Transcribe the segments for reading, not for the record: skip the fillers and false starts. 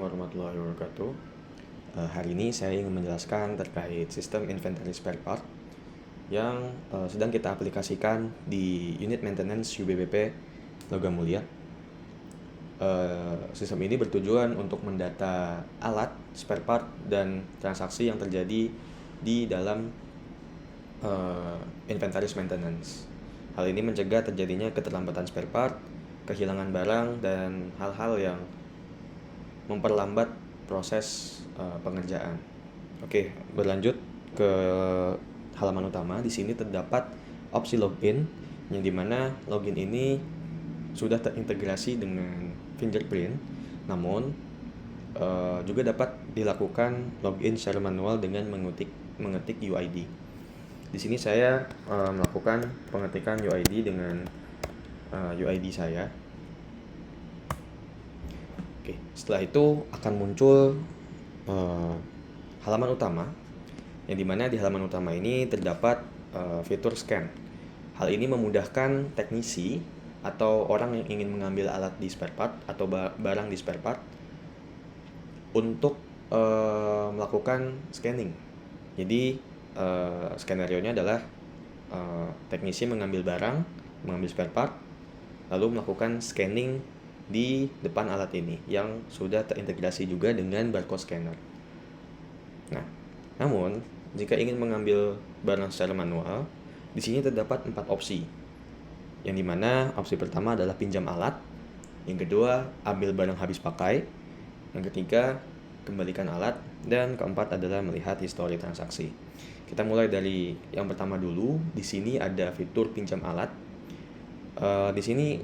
warahmatullahi wabarakatuh. Hari ini saya ingin menjelaskan terkait sistem inventory spare part yang sedang kita aplikasikan di unit maintenance UBBP Logam Mulia. Sistem ini bertujuan untuk mendata alat, spare part, dan transaksi yang terjadi di dalam inventories maintenance. Hal ini mencegah terjadinya keterlambatan spare part, kehilangan barang, dan hal-hal yang memperlambat proses pengerjaan. Oke, berlanjut ke halaman utama. Di sini terdapat opsi login, yang dimana login ini sudah terintegrasi dengan fingerprint, namun juga dapat dilakukan login secara manual dengan mengetik UID. Di sini saya melakukan pengetikan UID dengan UID saya. Oke, setelah itu akan muncul halaman utama, yang dimana di halaman utama ini terdapat fitur scan. Hal ini memudahkan teknisi atau orang yang ingin mengambil alat di spare part atau barang di spare part untuk melakukan scanning. Jadi skenario-nya adalah teknisi mengambil barang, mengambil spare part, lalu melakukan scanning di depan alat ini yang sudah terintegrasi juga dengan barcode scanner. Nah, namun jika ingin mengambil barang secara manual, di sini terdapat 4 opsi. Yang dimana opsi pertama adalah pinjam alat, yang kedua ambil barang habis pakai, yang ketiga kembalikan alat, dan keempat adalah melihat histori transaksi. Kita mulai dari yang pertama dulu. Di sini ada fitur pinjam alat. Di sini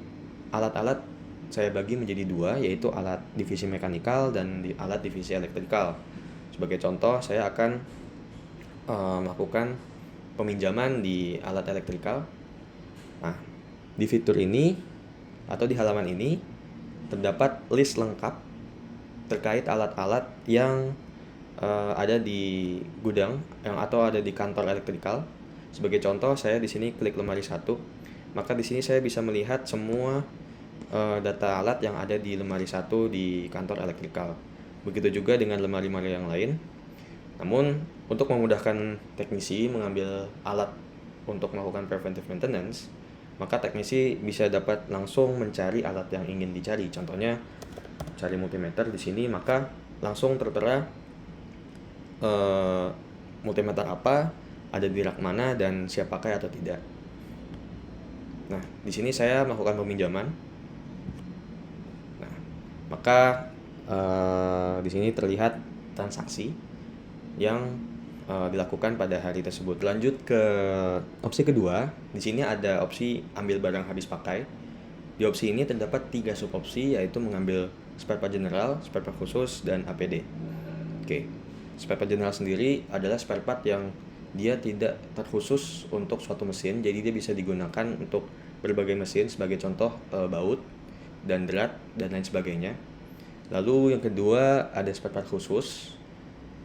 alat-alat saya bagi menjadi 2, yaitu alat divisi mekanikal dan alat divisi elektrikal. Sebagai contoh, saya akan melakukan peminjaman di alat elektrikal. Nah, di fitur ini atau di halaman ini terdapat list lengkap terkait alat-alat yang ada di gudang atau ada di kantor elektrikal. Sebagai contoh, saya di sini klik lemari 1, maka di sini saya bisa melihat semua data alat yang ada di lemari 1 di kantor elektrikal. Begitu juga dengan lemari-lemari yang lain. Namun, untuk memudahkan teknisi mengambil alat untuk melakukan preventive maintenance, maka teknisi bisa dapat langsung mencari alat yang ingin dicari. Contohnya, cari multimeter di sini, maka langsung tertera multimeter apa, ada di rak mana, dan siap pakai atau tidak. Nah, di sini saya melakukan peminjaman. Nah, maka di sini terlihat transaksi yang dilakukan pada hari tersebut. Lanjut ke opsi kedua. Di sini ada opsi ambil barang habis pakai. Di opsi ini terdapat 3 subopsi, yaitu mengambil spare part general, spare part khusus, dan APD. Oke, spare part general sendiri adalah spare part yang dia tidak terkhusus untuk suatu mesin, jadi dia bisa digunakan untuk berbagai mesin, sebagai contoh baut dan drat dan lain sebagainya. Lalu yang kedua ada spare part khusus.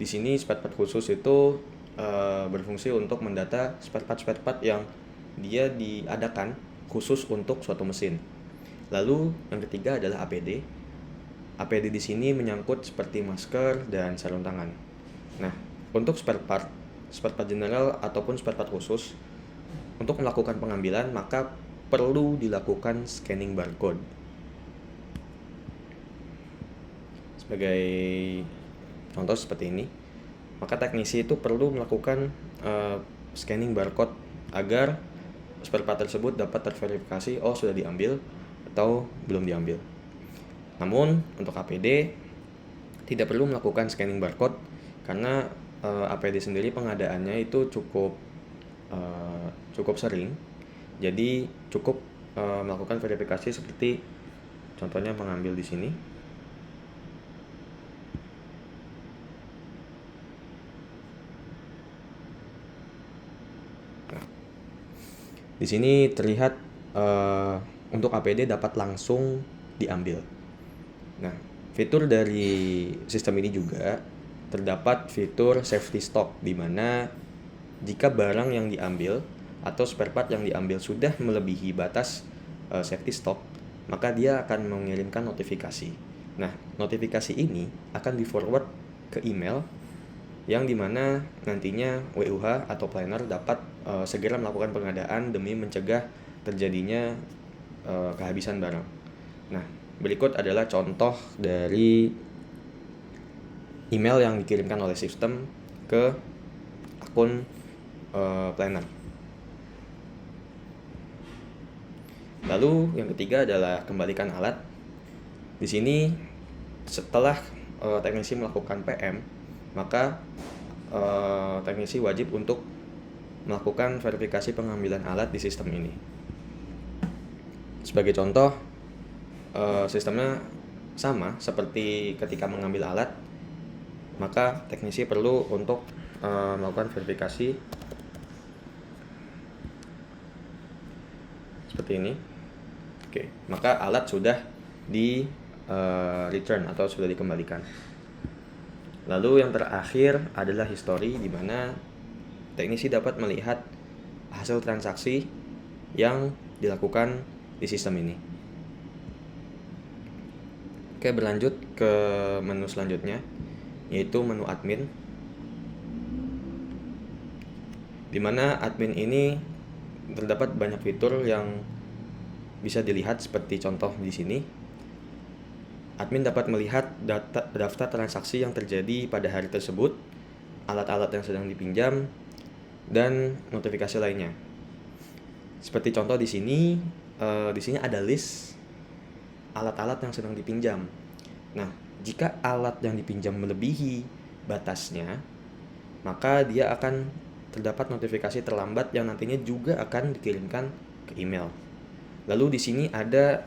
Di sini spare part khusus itu berfungsi untuk mendata spare part yang dia diadakan khusus untuk suatu mesin. Lalu yang ketiga adalah APD. APD di sini menyangkut seperti masker dan sarung tangan. Nah, untuk spare part general ataupun spare part khusus, untuk melakukan pengambilan maka perlu dilakukan scanning barcode. Sebagai contoh seperti ini, maka teknisi itu perlu melakukan scanning barcode agar spare part tersebut dapat terverifikasi sudah diambil atau belum diambil. Namun untuk APD tidak perlu melakukan scanning barcode karena APD sendiri pengadaannya itu cukup sering. Jadi cukup melakukan verifikasi seperti contohnya mengambil di sini. Nah, di sini terlihat untuk APD dapat langsung diambil. Nah, fitur dari sistem ini juga terdapat fitur safety stock, di mana jika barang yang diambil atau spare part yang diambil sudah melebihi batas safety stock, maka dia akan mengirimkan notifikasi. Nah, notifikasi ini akan di-forward ke email yang dimana nantinya WUH atau planner dapat segera melakukan pengadaan demi mencegah terjadinya kehabisan barang. Nah, berikut adalah contoh dari email yang dikirimkan oleh sistem ke akun planner. Lalu yang ketiga adalah kembalikan alat. Di sini setelah teknisi melakukan PM, maka teknisi wajib untuk melakukan verifikasi pengambilan alat di sistem ini. Sebagai contoh, sistemnya sama seperti ketika mengambil alat, maka teknisi perlu untuk melakukan verifikasi seperti ini. Oke, maka alat sudah di return atau sudah dikembalikan. Lalu yang terakhir adalah history, di mana teknisi dapat melihat hasil transaksi yang dilakukan di sistem ini. Oke, berlanjut ke menu selanjutnya, yaitu menu admin, di mana admin ini terdapat banyak fitur yang bisa dilihat seperti contoh di sini. Admin dapat melihat daftar transaksi yang terjadi pada hari tersebut, alat-alat yang sedang dipinjam, dan notifikasi lainnya. Seperti contoh di sini ada list alat-alat yang sedang dipinjam. Nah, jika alat yang dipinjam melebihi batasnya, maka dia akan terdapat notifikasi terlambat yang nantinya juga akan dikirimkan ke email. Lalu di sini ada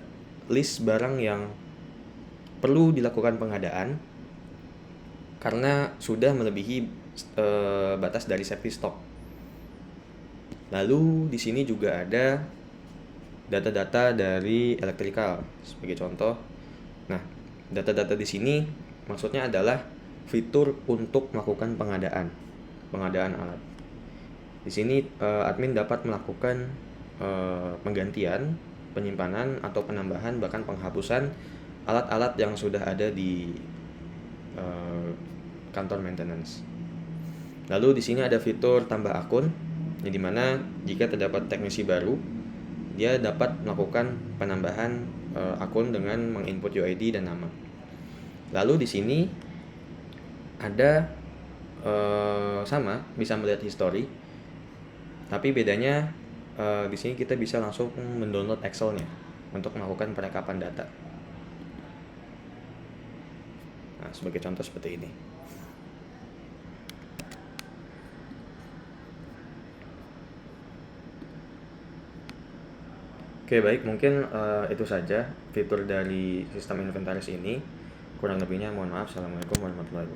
list barang yang perlu dilakukan pengadaan karena sudah melebihi batas dari safety stock. Lalu di sini juga ada data-data dari electrical sebagai contoh. Nah, data-data di sini maksudnya adalah fitur untuk melakukan pengadaan alat. Di sini admin dapat melakukan penggantian, penyimpanan atau penambahan bahkan penghapusan alat-alat yang sudah ada di kantor maintenance. Lalu di sini ada fitur tambah akun, di mana jika terdapat teknisi baru, dia dapat melakukan penambahan akun dengan menginput UID dan nama. Lalu di sini ada sama bisa melihat history, tapi bedanya di sini kita bisa langsung mendownload Excel-nya untuk melakukan perekapan data. Nah, sebagai contoh seperti ini. Oke, baik, mungkin itu saja fitur dari sistem inventaris ini. Kurang lebihnya mohon maaf. Assalamualaikum warahmatullahi wabarakatuh.